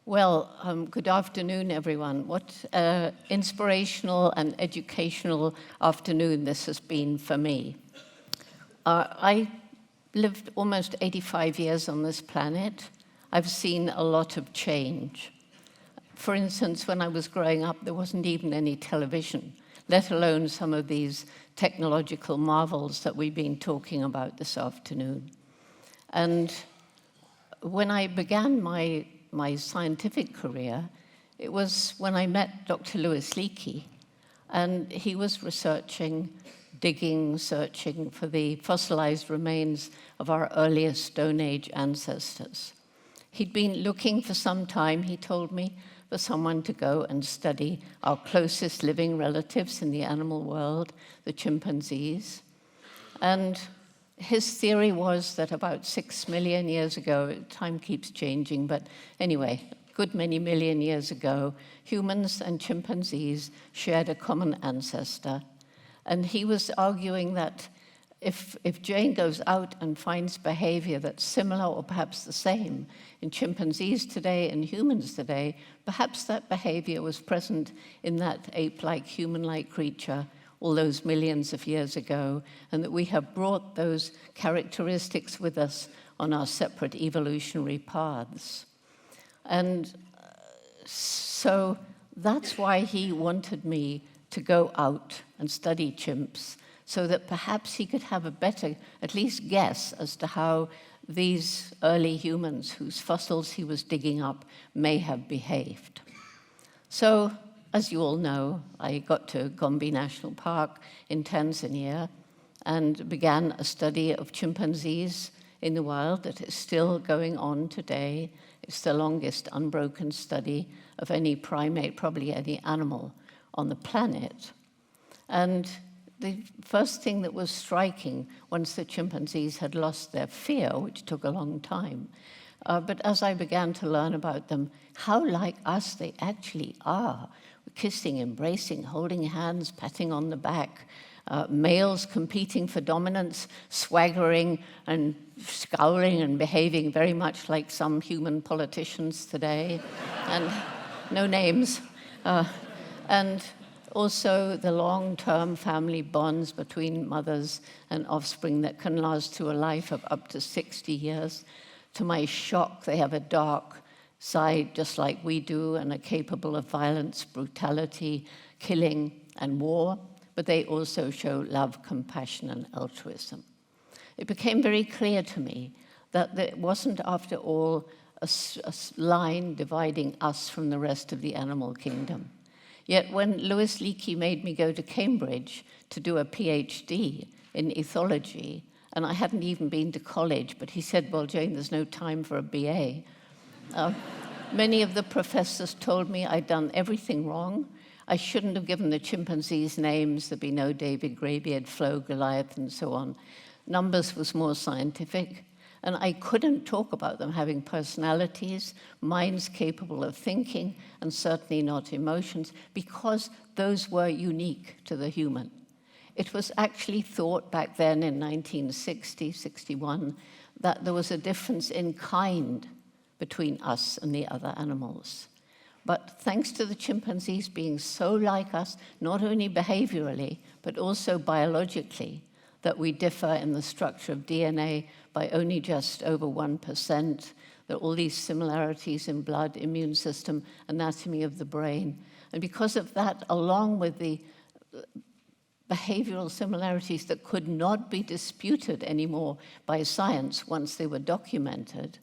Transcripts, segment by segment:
Good afternoon, everyone. What inspirational and educational afternoon this has been for me. I lived almost 85 years on this planet. I've seen a lot of change. For instance, when I was growing up, there wasn't even any television, let alone some of these technological marvels that we've been talking about this afternoon. And when I began my scientific career, it was when I met Dr. Louis Leakey, and he was researching, digging, searching for the fossilized remains of our earliest Stone Age ancestors. He'd been looking for some time, he told me, for someone to go and study our closest living relatives in the animal world, the chimpanzees. And his theory was that about 6 million years ago, time keeps changing, but anyway, a good many million years ago, humans and chimpanzees shared a common ancestor. And he was arguing that if Jane goes out and finds behavior that's similar or perhaps the same in chimpanzees today and humans today, perhaps that behavior was present in that ape-like, human-like creature all those millions of years ago, and that we have brought those characteristics with us on our separate evolutionary paths. And so that's why he wanted me to go out and study chimps, so that perhaps he could have a better, at least guess, as to how these early humans whose fossils he was digging up may have behaved. So, as you all know, I got to Gombe National Park in Tanzania and began a study of chimpanzees in the wild that is still going on today. It's the longest unbroken study of any primate, probably any animal on the planet. And the first thing that was striking, once the chimpanzees had lost their fear, which took a long time, but as I began to learn about them, how like us they actually are. Kissing, embracing, holding hands, patting on the back, males competing for dominance, swaggering and scowling and behaving very much like some human politicians today, and no names. And also the long-term family bonds between mothers and offspring that can last to a life of up to 60 years. To my shock, they have a dark side just like we do and are capable of violence, brutality, killing, and war, but they also show love, compassion, and altruism. It became very clear to me that there wasn't, after all, a line dividing us from the rest of the animal kingdom. Yet when Louis Leakey made me go to Cambridge to do a PhD in ethology, and I hadn't even been to college, but he said, well, Jane, there's no time for a BA. Many of the professors told me I'd done everything wrong. I shouldn't have given the chimpanzees names. There'd be no David Greybeard, Flo, Goliath, and so on. Numbers was more scientific. And I couldn't talk about them having personalities, minds capable of thinking, and certainly not emotions, because those were unique to the human. It was actually thought back then in 1960, 61, that there was a difference in kind between us and the other animals. But thanks to the chimpanzees being so like us, not only behaviorally, but also biologically, that we differ in the structure of DNA by only just over 1%. There are all these similarities in blood, immune system, anatomy of the brain. And because of that, along with the behavioral similarities that could not be disputed anymore by science once they were documented,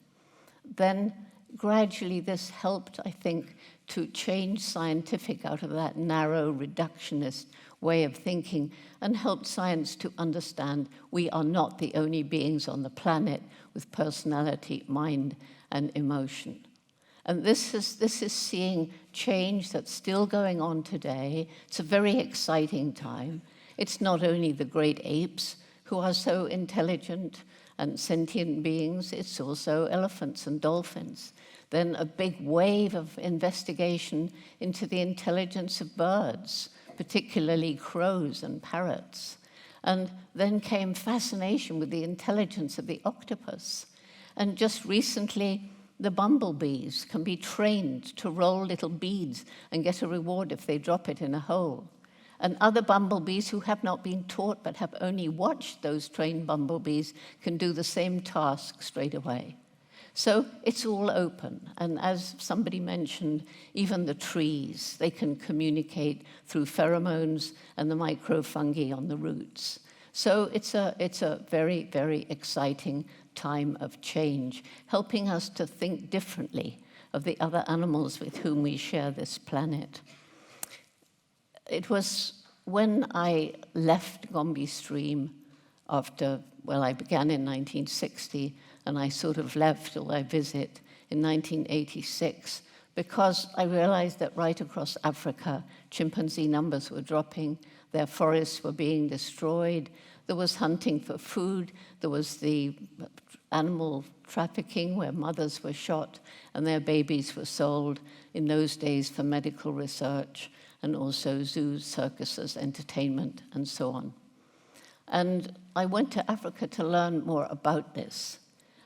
then gradually this helped, I think, to change scientific out of that narrow reductionist way of thinking and helped science to understand we are not the only beings on the planet with personality, mind, and emotion. And this is seeing change that's still going on today. It's a very exciting time. It's not only the great apes who are so intelligent and sentient beings, it's also elephants and dolphins. Then a big wave of investigation into the intelligence of birds, particularly crows and parrots. And then came fascination with the intelligence of the octopus. And just recently, The bumblebees can be trained to roll little beads and get a reward if they drop it in a hole. And other bumblebees who have not been taught but have only watched those trained bumblebees can do the same task straight away. So it's all open. And as somebody mentioned, even the trees, they can communicate through pheromones and the microfungi on the roots. So it's a very, very exciting time of change, helping us to think differently of the other animals with whom we share this planet. It was when I left Gombe Stream after, well, I began in 1960, and I sort of left till I visit in 1986, because I realized that right across Africa, chimpanzee numbers were dropping, their forests were being destroyed, there was hunting for food, there was the animal trafficking where mothers were shot and their babies were sold in those days for medical research, and also zoos, circuses, entertainment, and so on. And I went to Africa to learn more about this.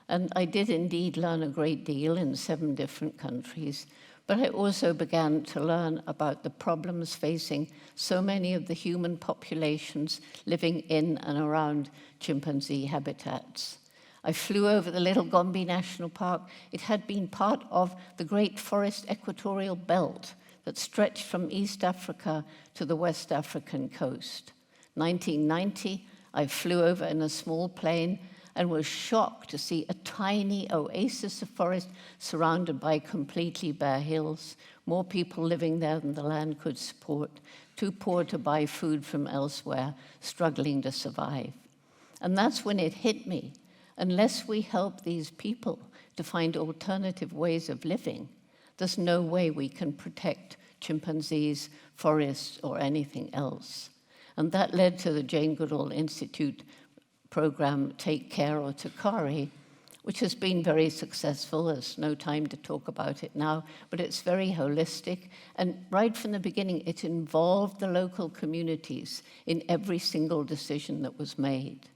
And I did indeed learn a great deal in 7 different countries, but I also began to learn about the problems facing so many of the human populations living in and around chimpanzee habitats. I flew over the little Gombe National Park. It had been part of the Great Forest Equatorial Belt that stretched from East Africa to the West African coast. 1990, I flew over in a small plane and was shocked to see a tiny oasis of forest surrounded by completely bare hills, more people living there than the land could support, too poor to buy food from elsewhere, struggling to survive. And that's when it hit me. Unless we help these people to find alternative ways of living, there's no way we can protect chimpanzees, forests, or anything else. And that led to the Jane Goodall Institute program, Take Care or Takari, which has been very successful. There's no time to talk about it now, but it's very holistic. And right from the beginning, it involved the local communities in every single decision that was made.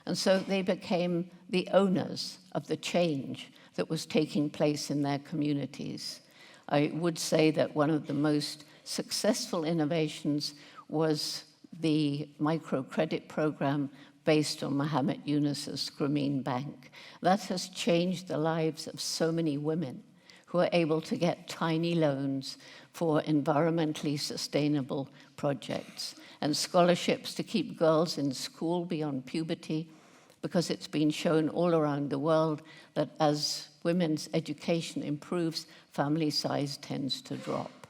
And so they became the owners of the change that was taking place in their communities. I would say that one of the most successful innovations was the Microcredit Program based on Muhammad Yunus's Grameen Bank. That has changed the lives of so many women who are able to get tiny loans for environmentally sustainable projects and scholarships to keep girls in school beyond puberty, because it's been shown all around the world that as women's education improves, family size tends to drop.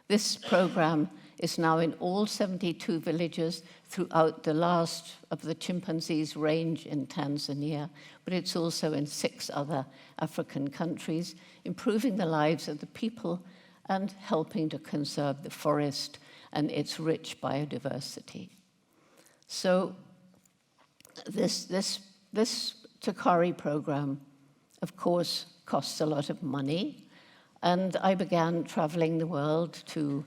This program is now in all 72 villages throughout the last of the chimpanzees range in Tanzania, but it's also in 6 other African countries, improving the lives of the people and helping to conserve the forest and its rich biodiversity. So this Takari program, of course, costs a lot of money, and I began traveling the world to,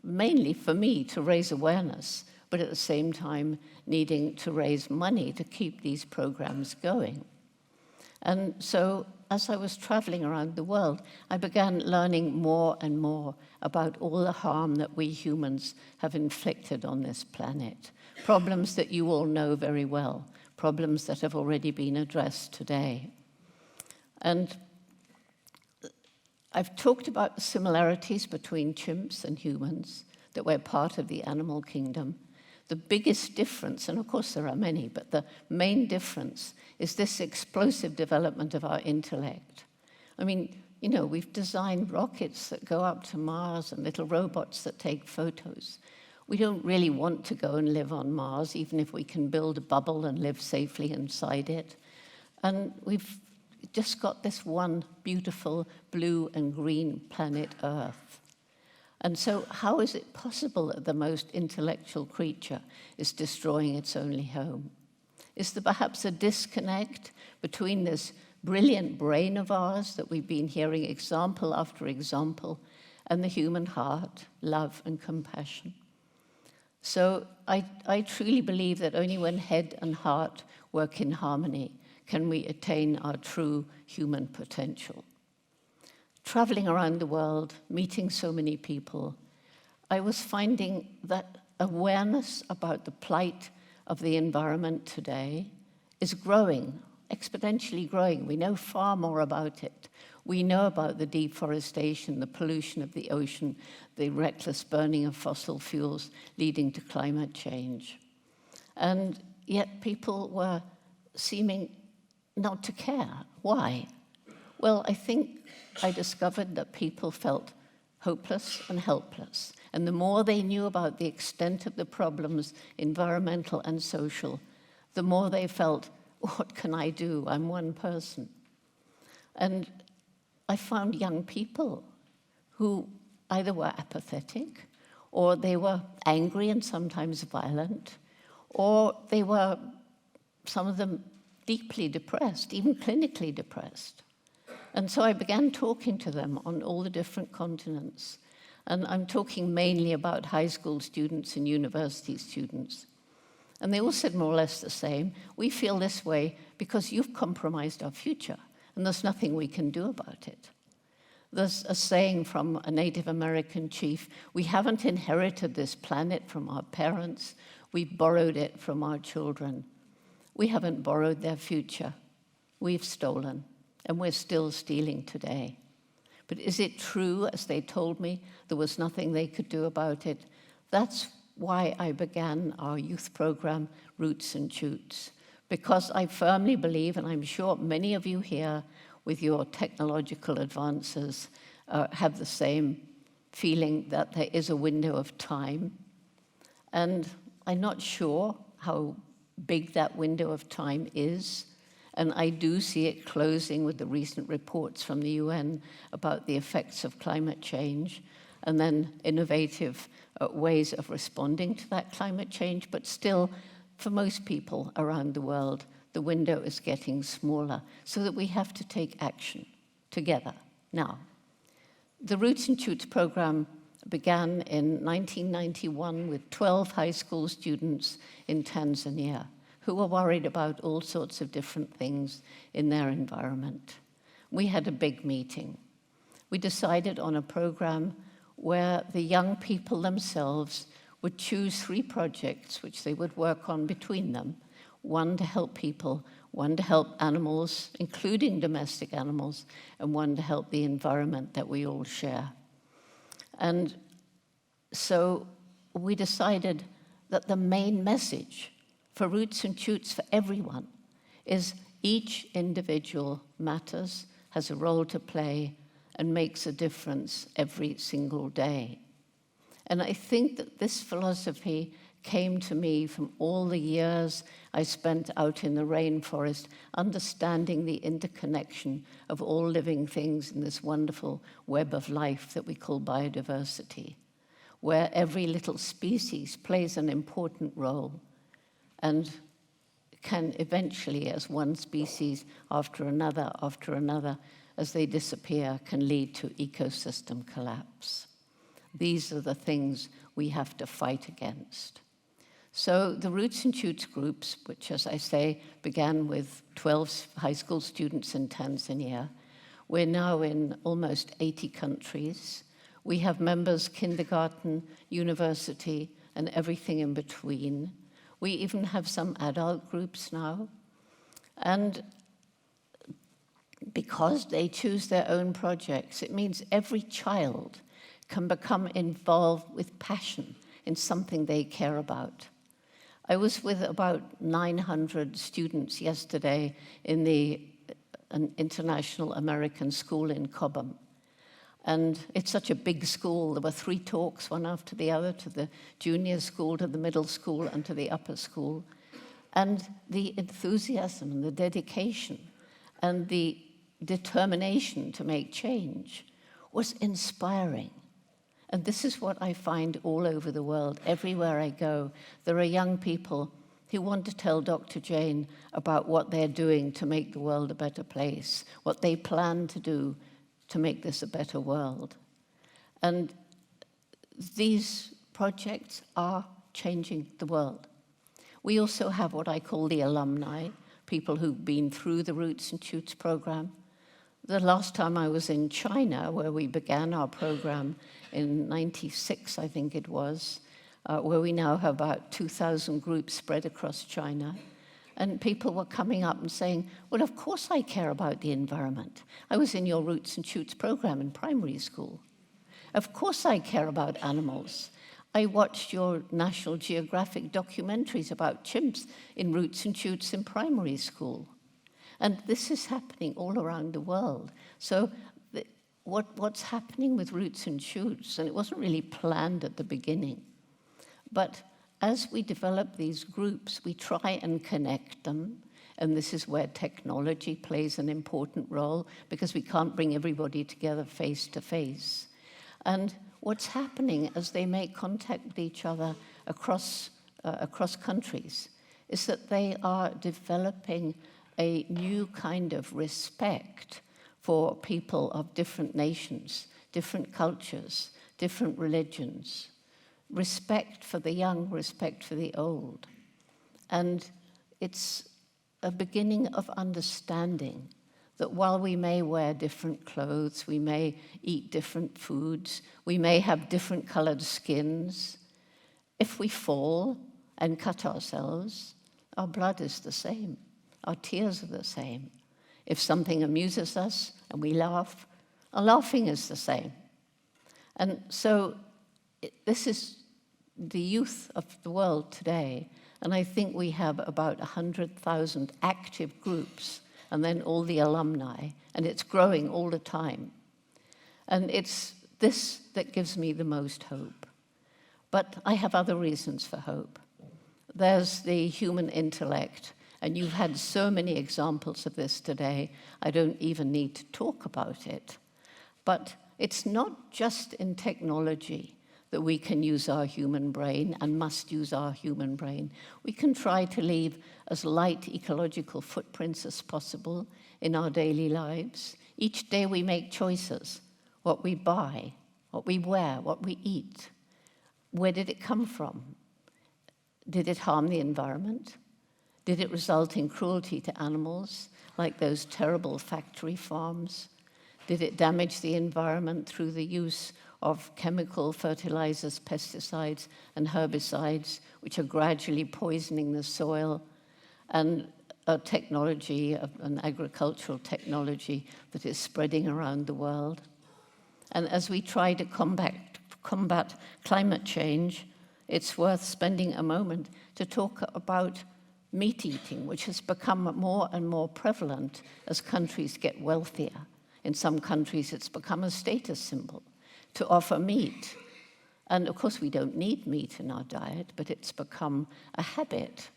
mainly for me, to raise awareness, but at the same time needing to raise money to keep these programs going. And so as I was traveling around the world, I began learning more and more about all the harm that we humans have inflicted on this planet, problems that you all know very well, problems that have already been addressed today. And I've talked about the similarities between chimps and humans, that we're part of the animal kingdom. The biggest difference, and of course there are many, but the main difference is this explosive development of our intellect. I mean, you know, we've designed rockets that go up to Mars and little robots that take photos. We don't really want to go and live on Mars, even if we can build a bubble and live safely inside it. And we've just got this one beautiful blue and green planet Earth. And so how is it possible that the most intellectual creature is destroying its only home? Is there perhaps a disconnect between this brilliant brain of ours that we've been hearing example after example and the human heart, love and compassion? So I truly believe that only when head and heart work in harmony can we attain our true human potential. traveling around the world, meeting so many people, I was finding that awareness about the plight of the environment today is growing, exponentially growing. We know far more about it. We know about the deforestation, the pollution of the ocean, the reckless burning of fossil fuels leading to climate change. And yet people were seeming not to care. Why? Well, I think I discovered that people felt hopeless and helpless. And the more they knew about the extent of the problems, environmental and social, the more they felt, what can I do? I'm one person. And I found young people who either were apathetic, or they were angry and sometimes violent, or they were, some of them, deeply depressed, even clinically depressed. And so I began talking to them on all the different continents. And I'm talking mainly about high school students and university students. And they all said more or less the same. We feel this way because you've compromised our future, and there's nothing we can do about it. There's a saying from a Native American chief, we haven't inherited this planet from our parents, we borrowed it from our children. We haven't borrowed their future, we've stolen, and we're still stealing today. But is it true, as they told me, there was nothing they could do about it? That's why I began our youth program, Roots and Shoots, because I firmly believe, and I'm sure many of you here with your technological advances have the same feeling, that there is a window of time. And I'm not sure how big that window of time is. And I do see it closing with the recent reports from the UN about the effects of climate change, and then innovative ways of responding to that climate change. But still, for most people around the world, the window is getting smaller, so that we have to take action together. Now, the Roots and Shoots program began in 1991 with 12 high school students in Tanzania who were worried about all sorts of different things in their environment. We had a big meeting. We decided on a program where the young people themselves would choose 3 projects which they would work on between them, one to help people, one to help animals, including domestic animals, and one to help the environment that we all share. And so we decided that the main message for Roots and Shoots for everyone is each individual matters, has a role to play, and makes a difference every single day. And I think that this philosophy came to me from all the years I spent out in the rainforest, understanding the interconnection of all living things in this wonderful web of life that we call biodiversity, where every little species plays an important role and can eventually, as one species after another, as they disappear, can lead to ecosystem collapse. These are the things we have to fight against. So the Roots and Shoots groups, which, as I say, began with 12 high school students in Tanzania, we're now in almost 80 countries. We have members kindergarten, university, and everything in between. We even have some adult groups now. And because they choose their own projects, it means every child can become involved with passion in something they care about. I was with about 900 students yesterday in an international American school in Cobham. And it's such a big school. There were 3 talks, one after the other, to the junior school, to the middle school, and to the upper school. And the enthusiasm and the dedication and the determination to make change was inspiring. And this is what I find all over the world. Everywhere I go, there are young people who want to tell Dr. Jane about what they're doing to make the world a better place, what they plan to do to make this a better world. And these projects are changing the world. We also have what I call the alumni, people who've been through the Roots and Shoots program. The last time I was in China, where we began our program in '96, I think it was, where we now have about 2,000 groups spread across China. And people were coming up and saying, well, of course I care about the environment. I was in your Roots and Shoots program in primary school. Of course I care about animals. I watched your National Geographic documentaries about chimps in Roots and Shoots in primary school. And this is happening all around the world. So what's happening with Roots and Shoots, and it wasn't really planned at the beginning, but as we develop these groups, we try and connect them, and this is where technology plays an important role, because we can't bring everybody together face to face. And what's happening as they make contact with each other across countries is that they are developing a new kind of respect for people of different nations, different cultures, different religions. Respect for the young, respect for the old. And it's a beginning of understanding that while we may wear different clothes, we may eat different foods, we may have different colored skins, if we fall and cut ourselves, our blood is the same, our tears are the same. If something amuses us and we laugh, our laughing is the same. And so this is the youth of the world today, and I think we have about 100,000 active groups, and then all the alumni, and it's growing all the time. And it's this that gives me the most hope. But I have other reasons for hope. There's the human intellect, and you've had so many examples of this today, I don't even need to talk about it. But it's not just in technology that we can use our human brain and must use our human brain. We can try to leave as light ecological footprints as possible in our daily lives. Each day we make choices, what we buy, what we wear, what we eat. Where did it come from? Did it harm the environment? Did it result in cruelty to animals, like those terrible factory farms? Did it damage the environment through the use of chemical fertilizers, pesticides, and herbicides, which are gradually poisoning the soil, and a technology, an agricultural technology that is spreading around the world? And as we try to combat climate change, it's worth spending a moment to talk about meat eating, which has become more and more prevalent as countries get wealthier. In some countries, it's become a status symbol to offer meat. And of course, we don't need meat in our diet, but it's become a habit.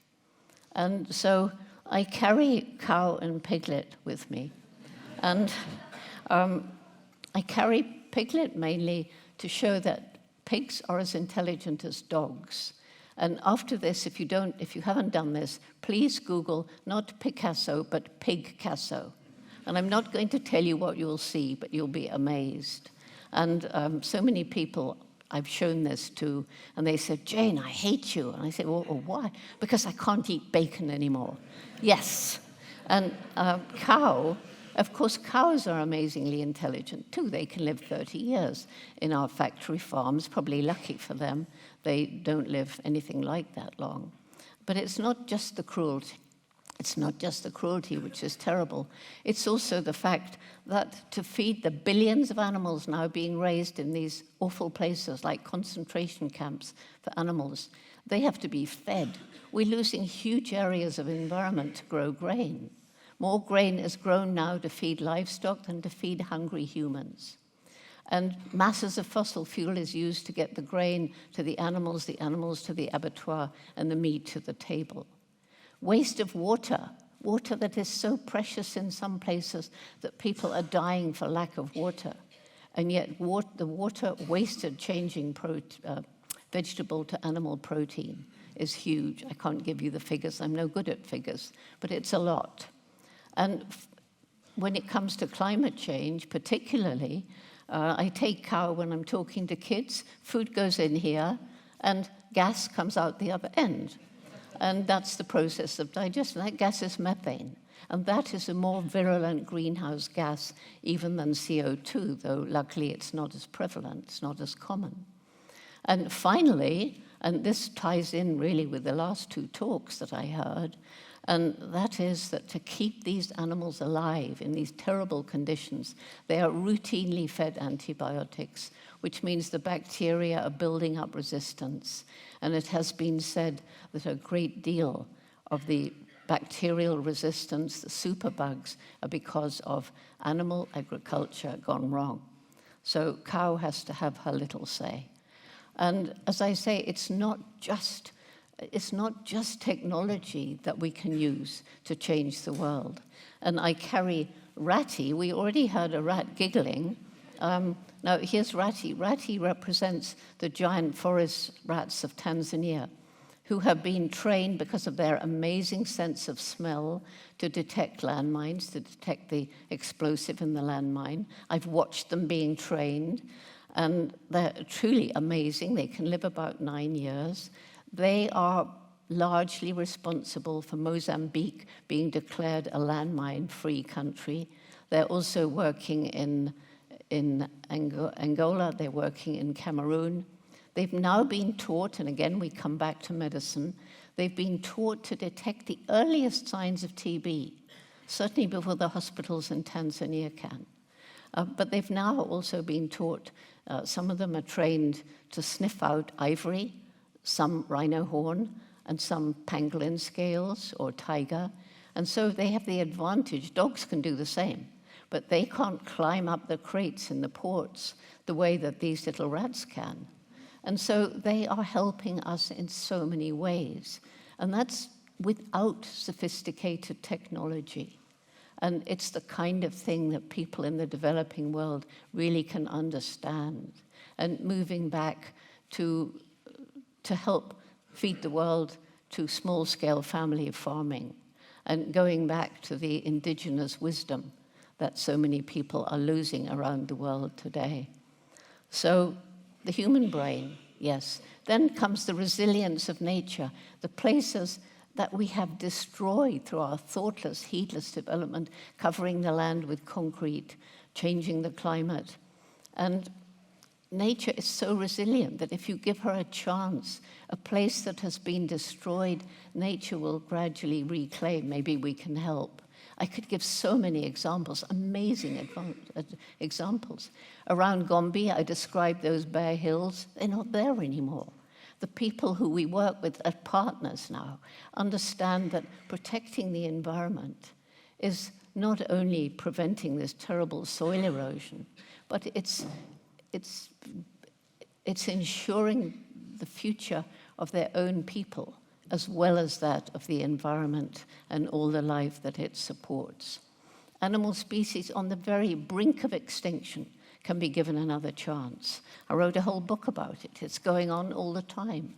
And so I carry cow and piglet with me. And I carry piglet mainly to show that pigs are as intelligent as dogs. And after this, if you haven't done this, please Google not Picasso, but Pigcasso. And I'm not going to tell you what you'll see, but you'll be amazed. And so many people I've shown this to, and they said, Jane, I hate you. And I said, well, why? Because I can't eat bacon anymore. Yes. And cow, of course, cows are amazingly intelligent too. They can live 30 years in our factory farms, probably lucky for them. They don't live anything like that long. But it's not just the cruelty. It's not just the cruelty, which is terrible. It's also the fact that to feed the billions of animals now being raised in these awful places like concentration camps for animals, they have to be fed. We're losing huge areas of environment to grow grain. More grain is grown now to feed livestock than to feed hungry humans. And masses of fossil fuel is used to get the grain to the animals to the abattoir, and the meat to the table. Waste of water that is so precious in some places that people are dying for lack of water. And yet the water wasted changing vegetable to animal protein is huge. I can't give you the figures. I'm no good at figures, but it's a lot. And when it comes to climate change, particularly, I take cow when I'm talking to kids. Food goes in here, and gas comes out the other end. And that's the process of digestion. That gas is methane. And that is a more virulent greenhouse gas even than CO2, though luckily it's not as prevalent, it's not as common. And finally, and this ties in really with the last two talks that I heard, and that is that to keep these animals alive in these terrible conditions, they are routinely fed antibiotics, which means the bacteria are building up resistance. And it has been said that a great deal of the bacterial resistance, the superbugs, are because of animal agriculture gone wrong. So cow has to have her little say. And as I say, it's not just technology that we can use to change the world. And I carry Ratty. We already heard a rat giggling. Now, here's Ratty. Ratty represents the giant forest rats of Tanzania, who have been trained because of their amazing sense of smell to detect landmines, to detect the explosive in the landmine. I've watched them being trained, and they're truly amazing. They can live about 9 years. They are largely responsible for Mozambique being declared a landmine-free country. They're also working in Angola, they're working in Cameroon. They've now been taught, and again we come back to medicine, they've been taught to detect the earliest signs of TB, certainly before the hospitals in Tanzania can. But they've now also been taught, some of them are trained to sniff out ivory, some rhino horn, and some pangolin scales or tiger. And so they have the advantage. Dogs can do the same, but they can't climb up the crates in the ports the way that these little rats can. And so they are helping us in so many ways. And that's without sophisticated technology. And it's the kind of thing that people in the developing world really can understand. And moving back to help feed the world to small-scale family farming, and going back to the indigenous wisdom that so many people are losing around the world today. So the human brain, yes. Then comes the resilience of nature, the places that we have destroyed through our thoughtless, heedless development, covering the land with concrete, changing the climate. And nature is so resilient that if you give her a chance, a place that has been destroyed, nature will gradually reclaim. Maybe we can help. I could give so many examples, amazing examples. Around Gombe, I described those bare hills. They're not there anymore. The people who we work with as partners now understand that protecting the environment is not only preventing this terrible soil erosion, but it's ensuring the future of their own people, as well as that of the environment and all the life that it supports. Animal species on the very brink of extinction can be given another chance. I wrote a whole book about it. It's going on all the time.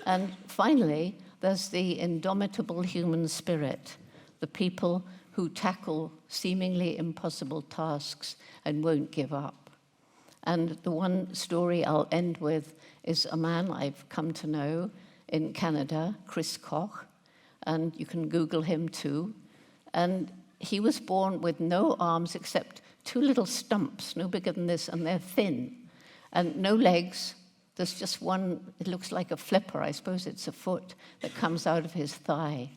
And finally, there's the indomitable human spirit, the people who tackle seemingly impossible tasks and won't give up. And the one story I'll end with is a man I've come to know in Canada, Chris Koch, and you can Google him too. And he was born with no arms except two little stumps, no bigger than this, and they're thin, and no legs. There's just one, it looks like a flipper, I suppose it's a foot, that comes out of his thigh.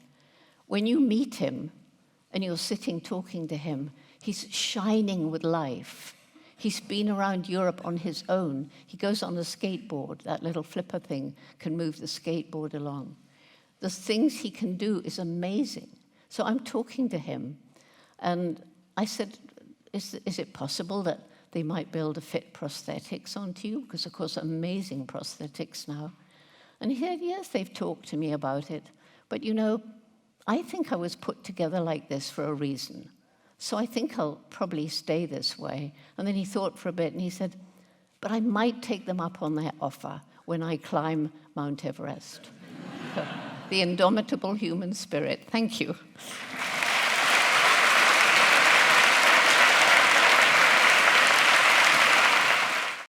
When you meet him and you're sitting talking to him, he's shining with life. He's been around Europe on his own. He goes on a skateboard. That little flipper thing can move the skateboard along. The things he can do is amazing. So I'm talking to him, and I said, is it possible that they might be able to fit prosthetics onto you? Because, of course, amazing prosthetics now. And he said, yes, they've talked to me about it. But, you know, I think I was put together like this for a reason. So I think I'll probably stay this way. And then he thought for a bit, and he said, but I might take them up on their offer when I climb Mount Everest. The indomitable human spirit. Thank you.